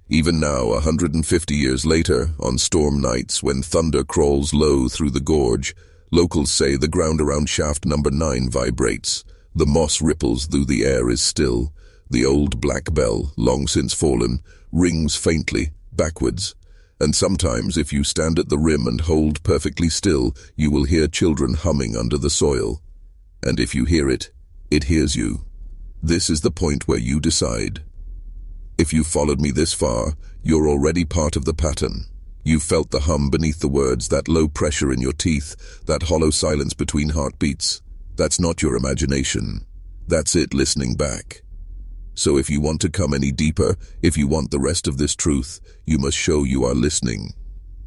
Even now, 150 years later, on storm nights when thunder crawls low through the gorge, locals say the ground around shaft number 9 vibrates. The moss ripples though the air is still. The old black bell, long since fallen, rings faintly, backwards. And sometimes, if you stand at the rim and hold perfectly still, you will hear children humming under the soil. And if you hear it, it hears you. This is the point where you decide. If you've followed me this far, you're already part of the pattern. You've felt the hum beneath the words, that low pressure in your teeth, that hollow silence between heartbeats. That's not your imagination. That's it listening back. So if you want to come any deeper, if you want the rest of this truth, you must show you are listening,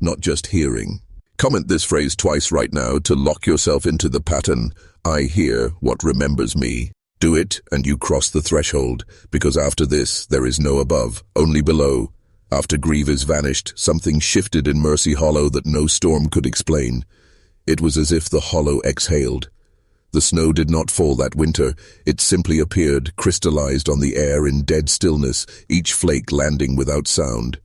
not just hearing. Comment this phrase twice right now to lock yourself into the pattern. I hear what remembers me. Do it, and you cross the threshold, because after this, there is no above, only below. After Greaves vanished, something shifted in Mercy Hollow that no storm could explain. It was as if the hollow exhaled. The snow did not fall that winter. It simply appeared, crystallized on the air in dead stillness, each flake landing without sound.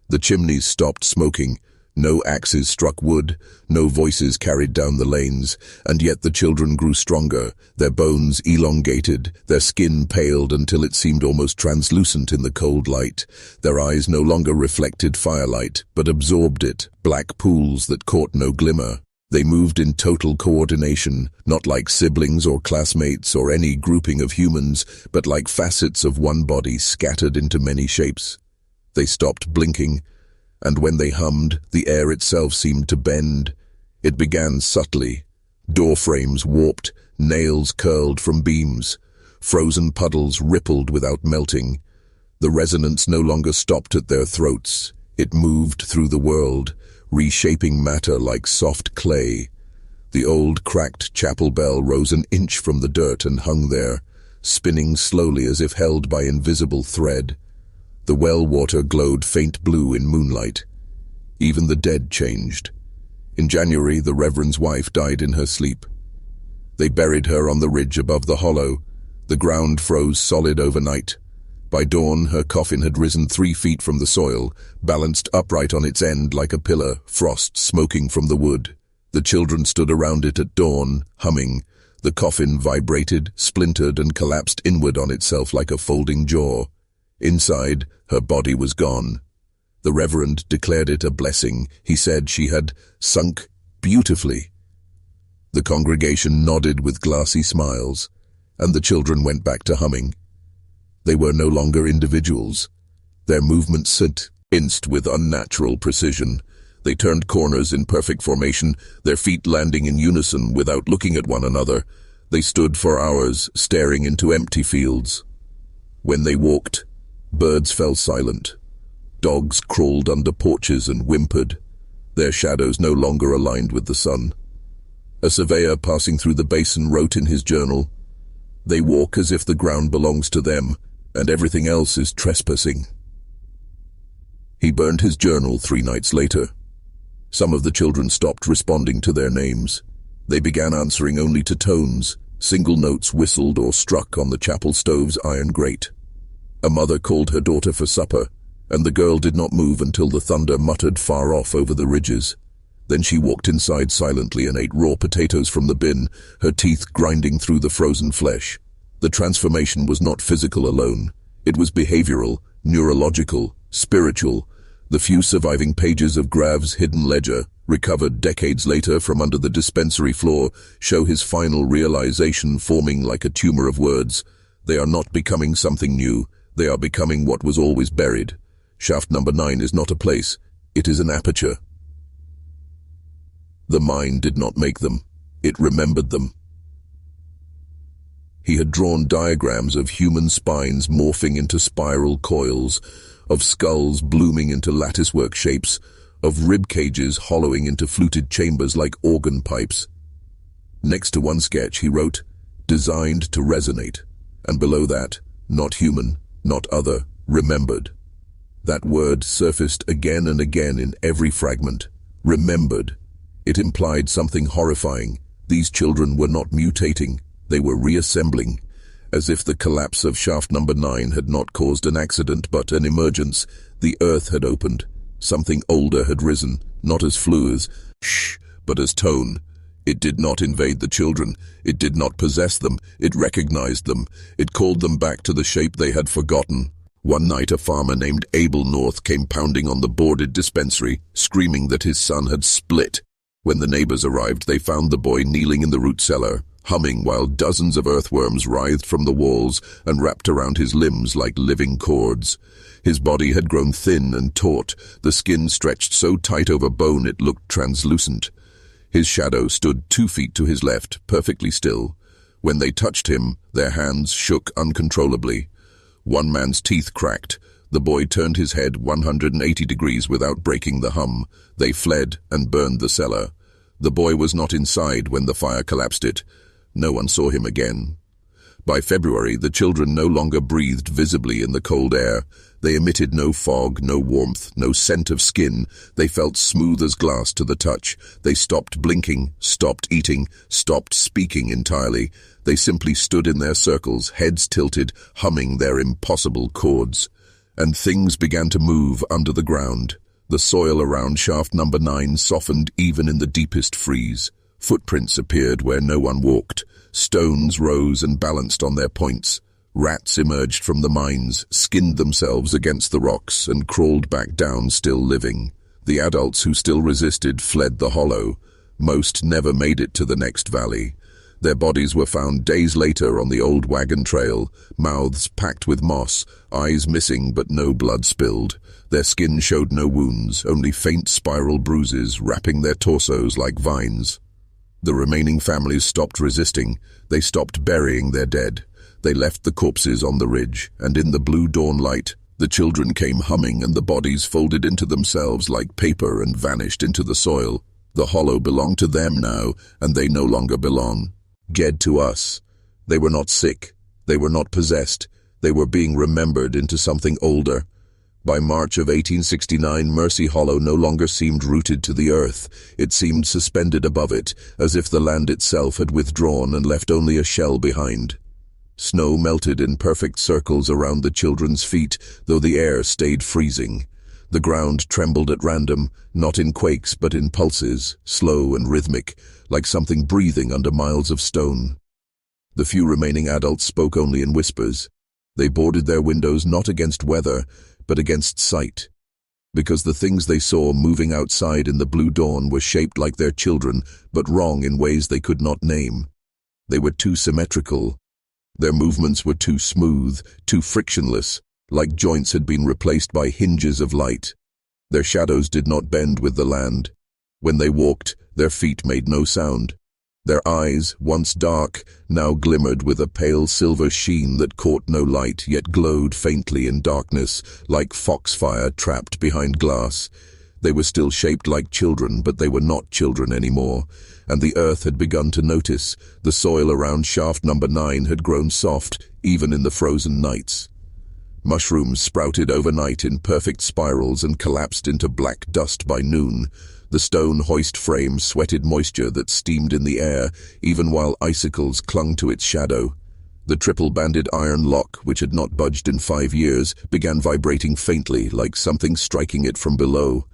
The chimneys stopped smoking. No axes struck wood, no voices carried down the lanes, and yet the children grew stronger, their bones elongated, their skin paled until it seemed almost translucent in the cold light. Their eyes no longer reflected firelight, but absorbed it, black pools that caught no glimmer. They moved in total coordination, not like siblings or classmates or any grouping of humans, but like facets of one body scattered into many shapes. They stopped blinking, and when they hummed, the air itself seemed to bend. It began subtly. Door frames warped, nails curled from beams. Frozen puddles rippled without melting. The resonance no longer stopped at their throats. It moved through the world, reshaping matter like soft clay. The old cracked chapel bell rose an inch from the dirt and hung there, spinning slowly as if held by invisible thread. The well water glowed faint blue in moonlight. Even the dead changed. In January, the Reverend's wife died in her sleep. They buried her on the ridge above the hollow. The ground froze solid overnight. By dawn, her coffin had risen 3 feet from the soil, balanced upright on its end like a pillar, frost smoking from the wood. The children stood around it at dawn, humming. The coffin vibrated, splintered, and collapsed inward on itself like a folding jaw. Inside, her body was gone. The Reverend declared it a blessing. He said she had sunk beautifully. The congregation nodded with glassy smiles, and the children went back to humming. They were no longer individuals. Their movements synced with unnatural precision. They turned corners in perfect formation, their feet landing in unison without looking at one another. They stood for hours, staring into empty fields. When they walked, birds fell silent. Dogs crawled under porches and whimpered, their shadows no longer aligned with the sun. A surveyor passing through the basin wrote in his journal, "They walk as if the ground belongs to them, and everything else is trespassing." He burned his journal 3 nights later. Some of the children stopped responding to their names. They began answering only to tones. Single notes whistled or struck on the chapel stove's iron grate. A mother called her daughter for supper, and the girl did not move until the thunder muttered far off over the ridges. Then she walked inside silently and ate raw potatoes from the bin, her teeth grinding through the frozen flesh. The transformation was not physical alone. It was behavioral, neurological, spiritual. The few surviving pages of Grav's hidden ledger, recovered decades later from under the dispensary floor, show his final realization forming like a tumor of words. They are not becoming something new. They are becoming what was always buried. Shaft number 9 is not a place. It is an aperture. The mind did not make them. It remembered them. He had drawn diagrams of human spines morphing into spiral coils, of skulls blooming into latticework shapes, of rib cages hollowing into fluted chambers like organ pipes. Next to one sketch he wrote, "Designed to resonate," and below that, "Not human, not other, remembered." That word surfaced again and again in every fragment. Remembered. It implied something horrifying. These children were not mutating. They were reassembling. As if the collapse of shaft number 9 had not caused an accident but an emergence, the earth had opened. Something older had risen, not as flues, but as tone. It did not invade the children. It did not possess them. It recognized them. It called them back to the shape they had forgotten. One night a farmer named Abel North came pounding on the boarded dispensary, screaming that his son had split. When the neighbors arrived, they found the boy kneeling in the root cellar, humming while dozens of earthworms writhed from the walls and wrapped around his limbs like living cords. His body had grown thin and taut, the skin stretched so tight over bone it looked translucent. His shadow stood 2 feet to his left, perfectly still. When they touched him, their hands shook uncontrollably. One man's teeth cracked. The boy turned his head 180 degrees without breaking the hum. They fled and burned the cellar. The boy was not inside when the fire collapsed it. No one saw him again. By February, the children no longer breathed visibly in the cold air. They emitted no fog, no warmth, no scent of skin. They felt smooth as glass to the touch. They stopped blinking, stopped eating, stopped speaking entirely. They simply stood in their circles, heads tilted, humming their impossible chords. And things began to move under the ground. The soil around shaft number 9 softened even in the deepest freeze. Footprints appeared where no one walked. Stones rose and balanced on their points. Rats emerged from the mines, skinned themselves against the rocks, and crawled back down still living. The adults who still resisted fled the hollow. Most never made it to the next valley. Their bodies were found days later on the old wagon trail, mouths packed with moss, eyes missing but no blood spilled. Their skin showed no wounds, only faint spiral bruises wrapping their torsos like vines. The remaining families stopped resisting. They stopped burying their dead. They left the corpses on the ridge, and in the blue dawn light, the children came humming and the bodies folded into themselves like paper and vanished into the soil. The hollow belonged to them now, and they no longer belong. Dead to us. They were not sick. They were not possessed. They were being remembered into something older. By March of 1869, Mercy Hollow no longer seemed rooted to the earth. It seemed suspended above it, as if the land itself had withdrawn and left only a shell behind. Snow melted in perfect circles around the children's feet, though the air stayed freezing. The ground trembled at random, not in quakes but in pulses, slow and rhythmic, like something breathing under miles of stone. The few remaining adults spoke only in whispers. They boarded their windows not against weather, but against sight, because the things they saw moving outside in the blue dawn were shaped like their children, but wrong in ways they could not name. They were too symmetrical. Their movements were too smooth, too frictionless, like joints had been replaced by hinges of light. Their shadows did not bend with the land. When they walked, their feet made no sound. Their eyes, once dark, now glimmered with a pale silver sheen that caught no light, yet glowed faintly in darkness, like foxfire trapped behind glass. They were still shaped like children, but they were not children anymore, and the earth had begun to notice. The soil around shaft number 9 had grown soft, even in the frozen nights. Mushrooms sprouted overnight in perfect spirals and collapsed into black dust by noon. The stone hoist frame sweated moisture that steamed in the air, even while icicles clung to its shadow. The triple-banded iron lock, which had not budged in 5 years, began vibrating faintly, like something striking it from below.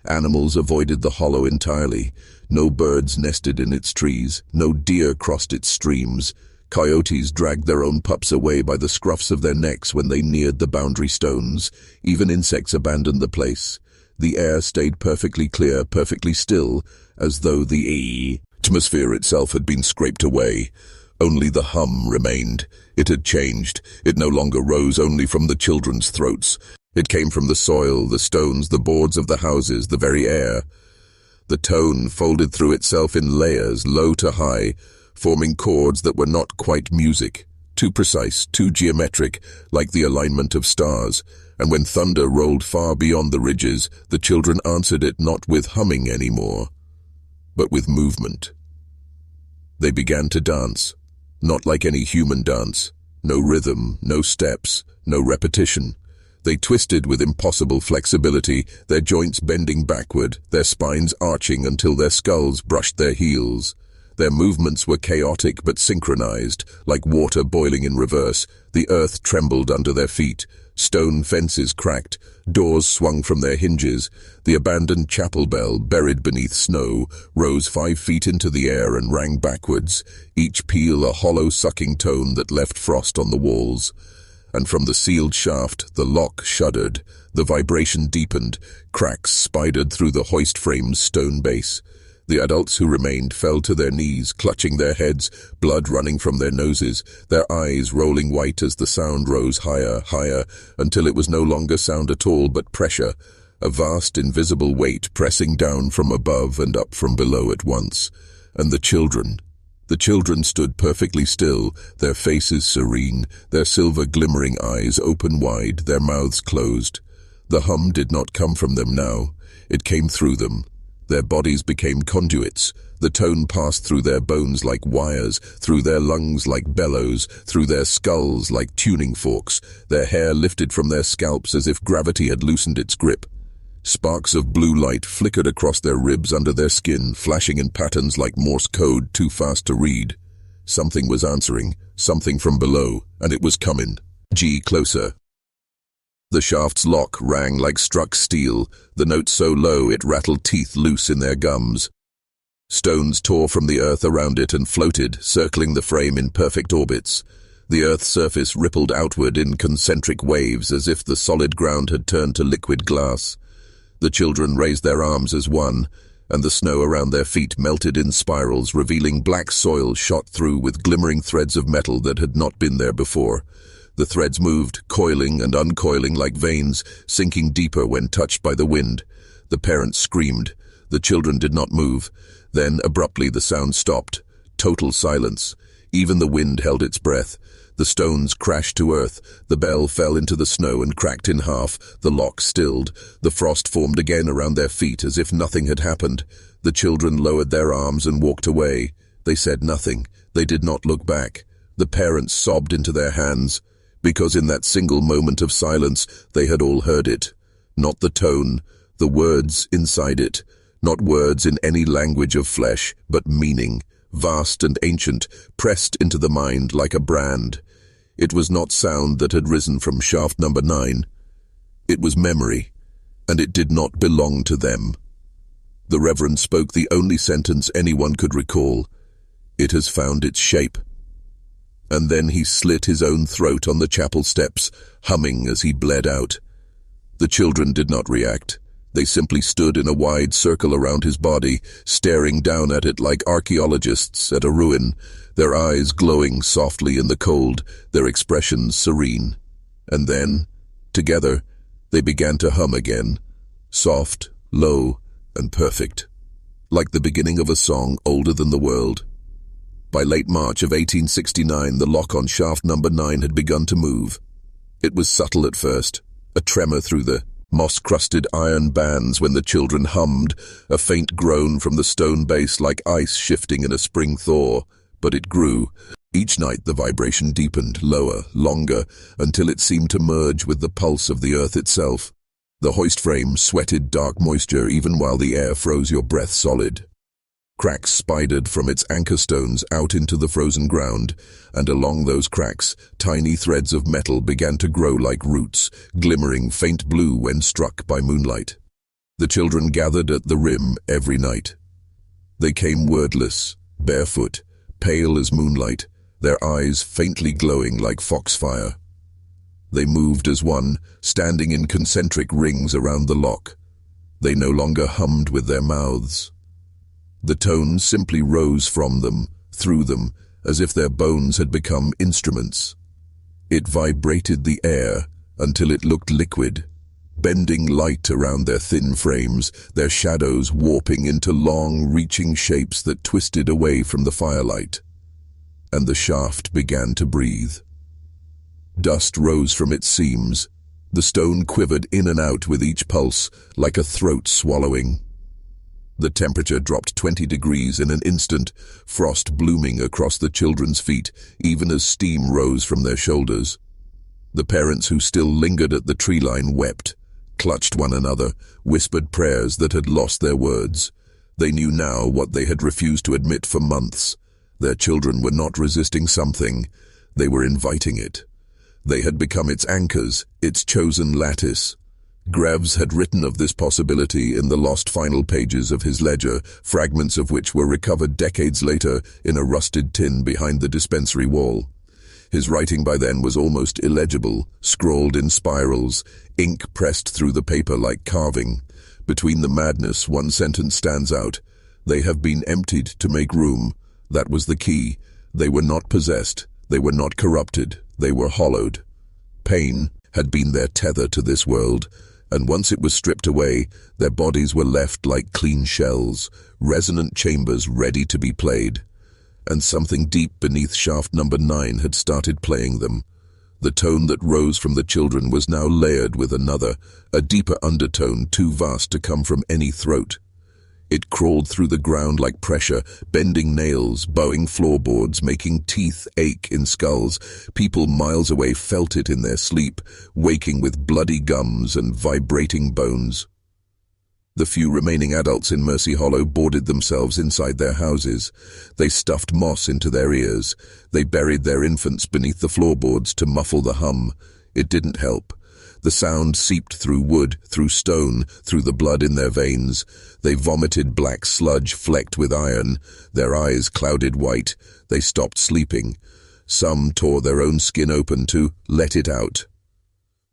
Animals avoided the hollow entirely. No birds nested in its trees, no deer crossed its streams. Coyotes dragged their own pups away by the scruffs of their necks when they neared the boundary stones. Even insects abandoned the place. The air stayed perfectly clear, perfectly still, as though the atmosphere itself had been scraped away. Only the hum remained. It had changed. It no longer rose only from the children's throats. It came from the soil, the stones, the boards of the houses, the very air. The tone folded through itself in layers, low to high, forming chords that were not quite music, too precise, too geometric, like the alignment of stars. And when thunder rolled far beyond the ridges, the children answered it not with humming anymore, but with movement. They began to dance, not like any human dance. No rhythm, no steps, no repetition. They twisted with impossible flexibility, their joints bending backward, their spines arching until their skulls brushed their heels. Their movements were chaotic but synchronized, like water boiling in reverse. The earth trembled under their feet. Stone fences cracked. Doors swung from their hinges. The abandoned chapel bell, buried beneath snow, rose 5 feet into the air and rang backwards, each peal a hollow sucking tone that left frost on the walls. And from the sealed shaft, the lock shuddered. The vibration deepened. Cracks spidered through the hoist frame's stone base. The adults who remained fell to their knees, clutching their heads, blood running from their noses, their eyes rolling white as the sound rose higher, higher, until it was no longer sound at all but pressure, a vast invisible weight pressing down from above and up from below at once. And the children stood perfectly still, their faces serene, their silver glimmering eyes open wide, their mouths closed. The hum did not come from them now. It came through them. Their bodies became conduits. The tone passed through their bones like wires, through their lungs like bellows, through their skulls like tuning forks. Their hair lifted from their scalps as if gravity had loosened its grip. Sparks of blue light flickered across their ribs under their skin, flashing in patterns like Morse code too fast to read. Something was answering, something from below, and it was coming. Closer. The shaft's lock rang like struck steel, the note so low it rattled teeth loose in their gums. Stones tore from the earth around it and floated, circling the frame in perfect orbits. The earth's surface rippled outward in concentric waves as if the solid ground had turned to liquid glass. The children raised their arms as one, and the snow around their feet melted in spirals, revealing black soil shot through with glimmering threads of metal that had not been there before. The threads moved, coiling and uncoiling like veins, sinking deeper when touched by the wind. The parents screamed. The children did not move. Then, abruptly, the sound stopped. Total silence. Even the wind held its breath. The stones crashed to earth. The bell fell into the snow and cracked in half. The lock stilled. The frost formed again around their feet as if nothing had happened. The children lowered their arms and walked away. They said nothing. They did not look back. The parents sobbed into their hands, because in that single moment of silence they had all heard it. Not the tone, the words inside it. Not words in any language of flesh, but meaning, vast and ancient, pressed into the mind like a brand. It was not sound that had risen from shaft number 9. It was memory, and it did not belong to them. The Reverend spoke the only sentence anyone could recall. It has found its shape. And then he slit his own throat on the chapel steps, humming as he bled out. The children did not react. They simply stood in a wide circle around his body, staring down at it like archaeologists at a ruin, their eyes glowing softly in the cold, their expressions serene. And then, together, they began to hum again, soft, low, and perfect, like the beginning of a song older than the world. By late March of 1869, the lock on shaft number 9 had begun to move. It was subtle at first, a tremor through the moss-crusted iron bands when the children hummed, a faint groan from the stone base like ice shifting in a spring thaw, but it grew. Each night the vibration deepened, lower, longer, until it seemed to merge with the pulse of the earth itself. The hoist frame sweated dark moisture even while the air froze your breath solid. Cracks spidered from its anchor stones out into the frozen ground, and along those cracks, tiny threads of metal began to grow like roots, glimmering faint blue when struck by moonlight. The children gathered at the rim every night. They came wordless, barefoot, pale as moonlight, their eyes faintly glowing like foxfire. They moved as one, standing in concentric rings around the lock. They no longer hummed with their mouths. The tone simply rose from them, through them, as if their bones had become instruments. It vibrated the air until it looked liquid, bending light around their thin frames, their shadows warping into long, reaching shapes that twisted away from the firelight. And the shaft began to breathe. Dust rose from its seams. The stone quivered in and out with each pulse, like a throat swallowing. The temperature dropped 20 degrees in an instant, frost blooming across the children's feet, even as steam rose from their shoulders. The parents who still lingered at the tree line wept, clutched one another, whispered prayers that had lost their words. They knew now what they had refused to admit for months. Their children were not resisting something, they were inviting it. They had become its anchors, its chosen lattice. Greaves had written of this possibility in the lost final pages of his ledger, fragments of which were recovered decades later in a rusted tin behind the dispensary wall. His writing by then was almost illegible, scrawled in spirals, ink pressed through the paper like carving. Between the madness, one sentence stands out. They have been emptied to make room. That was the key. They were not possessed. They were not corrupted. They were hollowed. Pain had been their tether to this world, and once it was stripped away, their bodies were left like clean shells, resonant chambers ready to be played. And something deep beneath shaft number 9 had started playing them. The tone that rose from the children was now layered with another, a deeper undertone too vast to come from any throat. It crawled through the ground like pressure, bending nails, bowing floorboards, making teeth ache in skulls. People miles away felt it in their sleep, waking with bloody gums and vibrating bones. The few remaining adults in Mercy Hollow boarded themselves inside their houses. They stuffed moss into their ears. They buried their infants beneath the floorboards to muffle the hum. It didn't help. The sound seeped through wood, through stone, through the blood in their veins. They vomited black sludge flecked with iron. Their eyes clouded white. They stopped sleeping. Some tore their own skin open to let it out.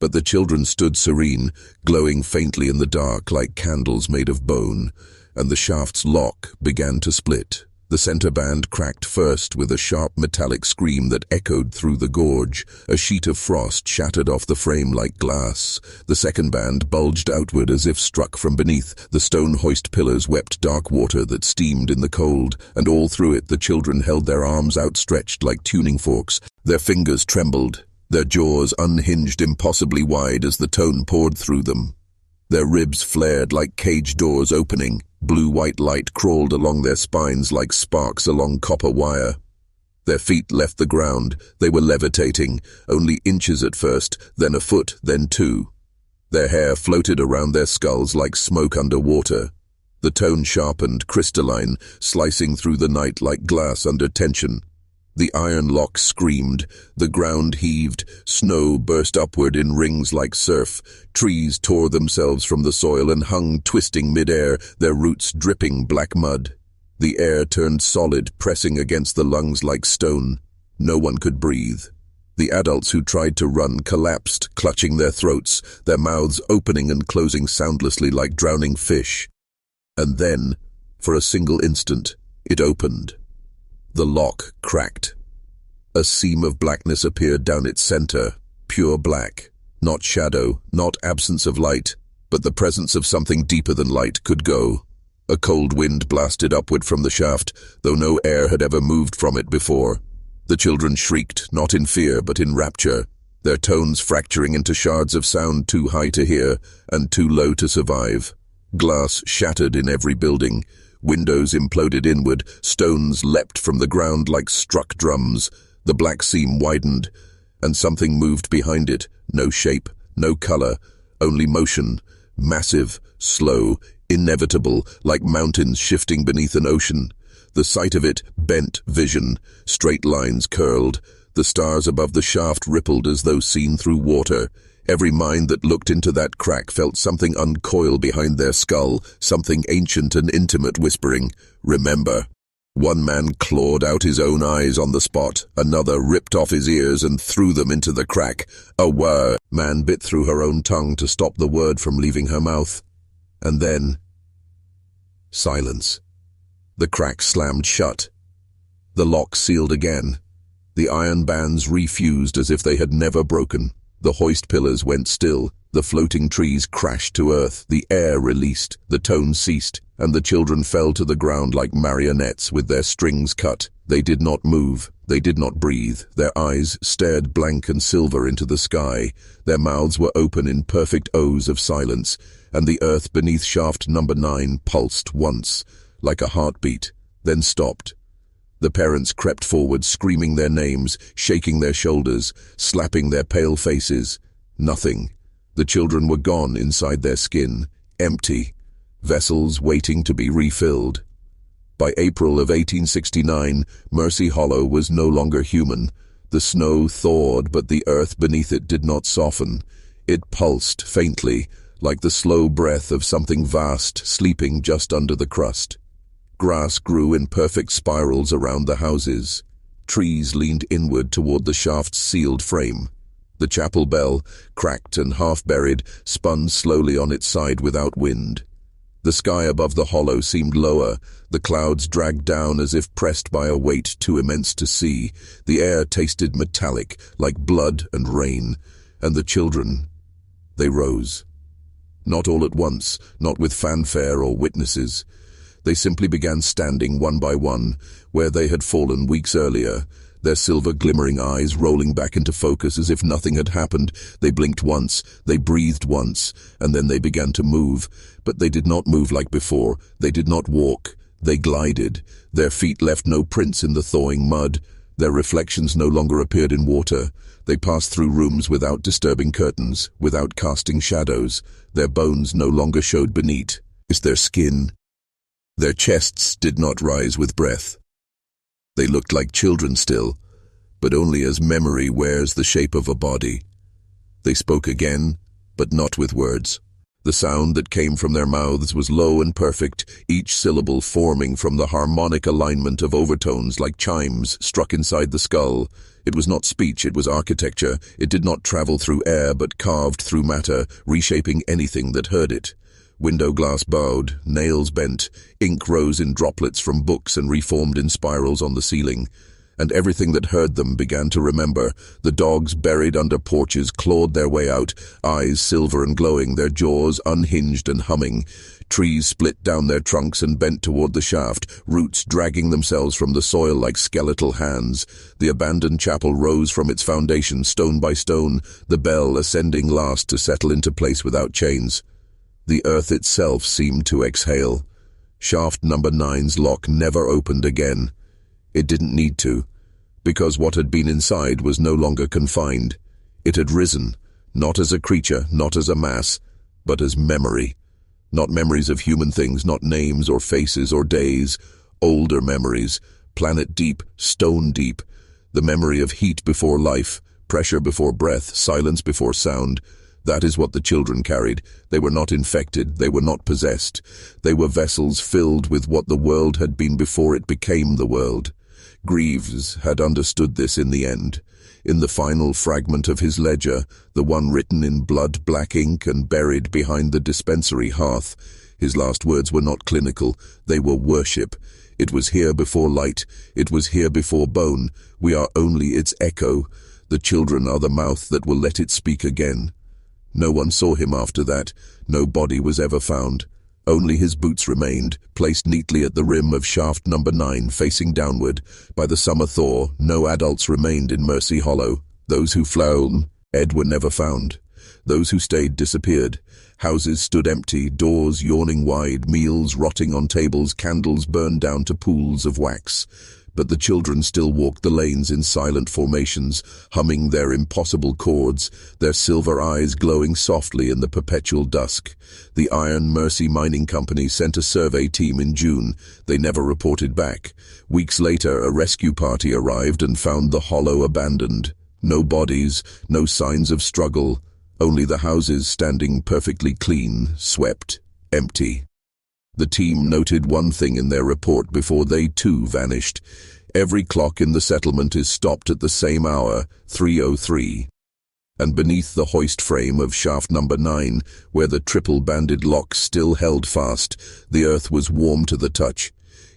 But the children stood serene, glowing faintly in the dark like candles made of bone, and the shaft's lock began to split. The center band cracked first with a sharp metallic scream that echoed through the gorge. A sheet of frost shattered off the frame like glass. The second band bulged outward as if struck from beneath. The stone hoist pillars wept dark water that steamed in the cold, and all through it the children held their arms outstretched like tuning forks. Their fingers trembled, their jaws unhinged impossibly wide as the tone poured through them. Their ribs flared like cage doors opening. Blue-white light crawled along their spines like sparks along copper wire. Their feet left the ground. They were levitating, only inches at first, then a foot, then 2. Their hair floated around their skulls like smoke under water. The tone sharpened, crystalline, slicing through the night like glass under tension. The iron lock screamed, the ground heaved, snow burst upward in rings like surf, trees tore themselves from the soil and hung twisting mid-air, their roots dripping black mud. The air turned solid, pressing against the lungs like stone. No one could breathe. The adults who tried to run collapsed, clutching their throats, their mouths opening and closing soundlessly like drowning fish. And then, for a single instant, it opened. The lock cracked. A seam of blackness appeared down its center, pure black. Not shadow, not absence of light, but the presence of something deeper than light could go. A cold wind blasted upward from the shaft, though no air had ever moved from it before. The children shrieked, not in fear, but in rapture, their tones fracturing into shards of sound too high to hear and too low to survive. Glass shattered in every building. Windows imploded inward, stones leapt from the ground like struck drums. The black seam widened, and something moved behind it. No shape, no color, only motion. Massive, slow, inevitable, like mountains shifting beneath an ocean. The sight of it bent vision. Straight lines curled. The stars above the shaft rippled as though seen through water. Every mind that looked into that crack felt something uncoil behind their skull, something ancient and intimate whispering, "Remember." One man clawed out his own eyes on the spot, another ripped off his ears and threw them into the crack. A whir! Man bit through her own tongue to stop the word from leaving her mouth. And then silence. The crack slammed shut. The lock sealed again. The iron bands refused as if they had never broken. The hoist pillars went still. The floating trees crashed to earth. The air released. The tone ceased, and the children fell to the ground like marionettes with their strings cut. They did not move. They did not breathe. Their eyes stared blank and silver into the sky. Their mouths were open in perfect O's of silence, and the earth beneath shaft number 9 pulsed once, like a heartbeat, then stopped. The parents crept forward, screaming their names, shaking their shoulders, slapping their pale faces. Nothing. The children were gone inside their skin, empty, vessels waiting to be refilled. By April of 1869, Mercy Hollow was no longer human. The snow thawed, but the earth beneath it did not soften. It pulsed faintly, like the slow breath of something vast sleeping just under the crust. Grass grew in perfect spirals around the houses. Trees leaned inward toward the shaft's sealed frame. The chapel bell, cracked and half-buried, spun slowly on its side without wind. The sky above the hollow seemed lower, the clouds dragged down as if pressed by a weight too immense to see. The air tasted metallic, like blood and rain, and the children, they rose. Not all at once, not with fanfare or witnesses. They simply began standing one by one, where they had fallen weeks earlier, their silver glimmering eyes rolling back into focus as if nothing had happened. They blinked once, they breathed once, and then they began to move. But they did not move like before. They did not walk. They glided. Their feet left no prints in the thawing mud. Their reflections no longer appeared in water. They passed through rooms without disturbing curtains, without casting shadows. Their bones no longer showed beneath their skin. Their chests did not rise with breath. They looked like children still, but only as memory wears the shape of a body. They spoke again, but not with words. The sound that came from their mouths was low and perfect, each syllable forming from the harmonic alignment of overtones like chimes struck inside the skull. It was not speech, it was architecture. It did not travel through air, but carved through matter, reshaping anything that heard it. Window glass bowed, nails bent, ink rose in droplets from books and reformed in spirals on the ceiling. And everything that heard them began to remember. The dogs buried under porches clawed their way out, eyes silver and glowing, their jaws unhinged and humming. Trees split down their trunks and bent toward the shaft, roots dragging themselves from the soil like skeletal hands. The abandoned chapel rose from its foundation, stone by stone, the bell ascending last to settle into place without chains. The earth itself seemed to exhale. Shaft number 9's lock never opened again. It didn't need to, because what had been inside was no longer confined. It had risen, not as a creature, not as a mass, but as memory. Not memories of human things, not names or faces or days, older memories, planet deep, stone deep, the memory of heat before life, pressure before breath, silence before sound. That is what the children carried. They were not infected, they were not possessed. They were vessels filled with what the world had been before it became the world. Greaves had understood this in the end. In the final fragment of his ledger, the one written in blood-black ink and buried behind the dispensary hearth, his last words were not clinical, they were worship. It was here before light, it was here before bone. We are only its echo. The children are the mouth that will let it speak again. No one saw him after that. No body was ever found. Only his boots remained, placed neatly at the rim of shaft number 9, facing downward. By the summer thaw, no adults remained in Mercy Hollow. Those who flown, were never found. Those who stayed disappeared. Houses stood empty, doors yawning wide, meals rotting on tables, candles burned down to pools of wax. But the children still walked the lanes in silent formations, humming their impossible chords, their silver eyes glowing softly in the perpetual dusk. The Iron Mercy Mining Company sent a survey team in June. They never reported back. Weeks later, a rescue party arrived and found the hollow abandoned. No bodies, no signs of struggle, only the houses standing perfectly clean, swept, empty. The team noted one thing in their report before they too vanished. Every clock in the settlement is stopped at the same hour, 3:03. And beneath the hoist frame of shaft number 9, where the triple-banded lock still held fast, the earth was warm to the touch.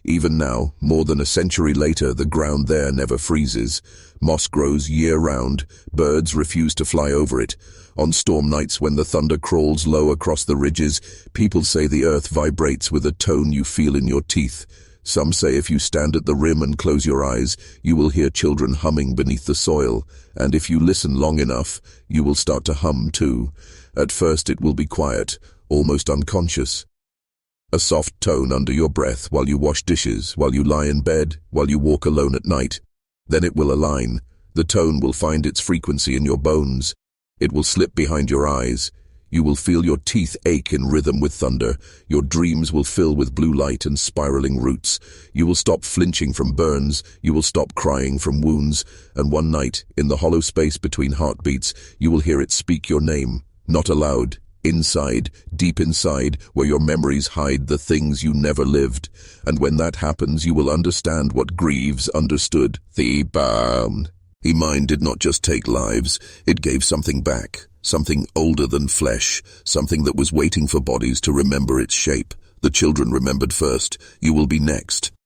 Even now, more than a century later, the ground there never freezes. Moss grows year-round. Birds refuse to fly over it. On storm nights when the thunder crawls low across the ridges, people say the earth vibrates with a tone you feel in your teeth. Some say if you stand at the rim and close your eyes, you will hear children humming beneath the soil, and if you listen long enough, you will start to hum too. At first it will be quiet, almost unconscious. A soft tone under your breath while you wash dishes, while you lie in bed, while you walk alone at night. Then it will align. The tone will find its frequency in your bones. It will slip behind your eyes. You will feel your teeth ache in rhythm with thunder. Your dreams will fill with blue light and spiraling roots. You will stop flinching from burns. You will stop crying from wounds. And one night, in the hollow space between heartbeats, you will hear it speak your name, not aloud. Inside, deep inside, where your memories hide the things you never lived. And when that happens, you will understand what Greaves understood. The bound. Mine did not just take lives, it gave something back, something older than flesh, something that was waiting for bodies to remember its shape. The children remembered first. You will be next.